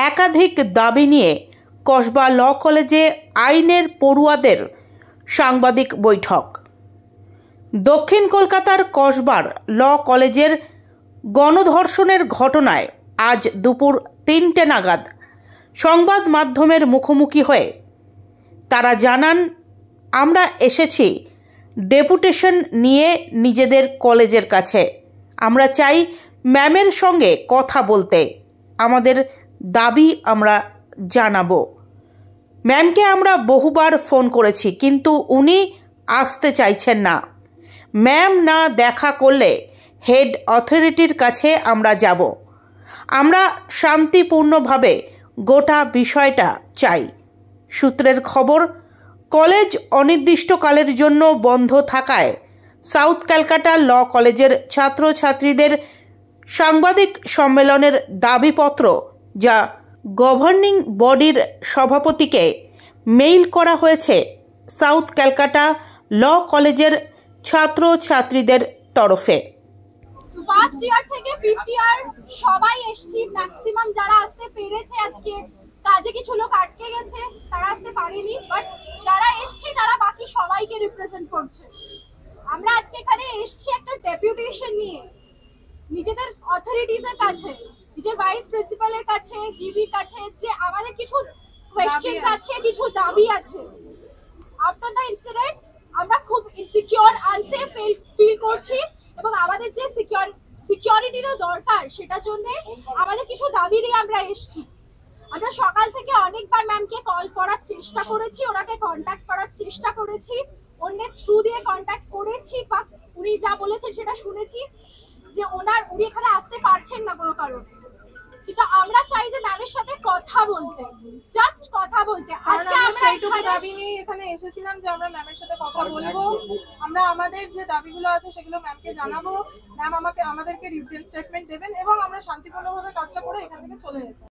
একাধিক দাবি নিয়ে কসবা ল কলেজে আইনের পড়ুয়াদের সাংবাদিক বৈঠক। দক্ষিণ কলকাতার কসবার ল কলেজের গণধর্ষণের ঘটনায় আজ দুপুর 3টে নাগাদ সংবাদ মাধ্যমের মুখোমুখি হয়ে তারা জানান, আমরা এসেছি ডেপুটেশন নিয়ে নিজেদের কলেজের কাছে। আমরা চাই ম্যামের সঙ্গে কথা বলতে, আমাদের দাবি আমরা জানাবো। ম্যামকে আমরা বহুবার ফোন করেছি, কিন্তু উনি আসতে চাইছেন না। ম্যাম না দেখা করলে হেড অথরিটির কাছে আমরা যাব। আমরা শান্তিপূর্ণভাবে গোটা বিষয়টা চাই। সূত্রের খবর, কলেজ অনির্দিষ্টকালের জন্য বন্ধ থাকায় সাউথ ক্যালকাটা ল কলেজের ছাত্রছাত্রীদের সাংবাদিক সম্মেলনের দাবিপত্র, যা গভর্নিং বডির সভাপতিকে মেইল করা হয়েছে, সাউথ ক্যালকাটা ল কলেজের ছাত্রছাত্রীদের তরফে। ফার্স্ট ইয়ার থেকে ফিফথ ইয়ার সবাই এসেছি, ম্যাক্সিমাম যারা আসতে পেরেছে। আজকে কাজে কিছু লোক আটকে গেছে, তারা আসতে পারেনি, বাট যারা এসেছি তারা বাকি সবাইকে রিপ্রেজেন্ট করছে। আমরা আজকে এখানে এসেছি একটা ডেপুটেশন নিয়ে নিজেদের অথরিটিজের কাছে, নিজের ভাইস প্রিন্সিপালের কাছে, জিবির কাছে, যে আমাদের কিছু কোয়েশ্চেনস আছে, কিছু দাবি আছে। আফটার দ্য ইনসিডেন্ট আমরা খুব ইনসিকিউর, আনসেফ ফিল করছি এবং আমাদের যে সিকিউরিটিরও দরকার, সেটার জন্য আমাদের কিছু দাবি নিয়ে আমরা এসেছি। আমরা সকাল থেকে অনেকবার ম্যামকে কল করার চেষ্টা করেছি, ওনাকে কন্ট্যাক্ট করার চেষ্টা করেছি, অন্যের থ্রু দিয়ে কন্ট্যাক্ট করেছি, বা উনি যা বলেছেন সেটা শুনেছি যে উনি এখানে আসতে পারছেন না কোনো কারণে। কিন্তু আমরা চাই যে ম্যামের সাথে কথা বলতে, জাস্ট কথা বলতে। আজকে আমরা এইটুকু দাবি নিয়ে এখানে এসেছিলাম যে আমরা ম্যামের সাথে কথা বলবো, আমরা আমাদের যে দাবিগুলো আছে সেগুলো ম্যামকে জানাবো, ম্যাম আমাদেরকে রিটেন স্টেটমেন্ট দেবেন এবং আমরা শান্তিপূর্ণভাবে কাজটা করে এখান থেকে চলে যেতে।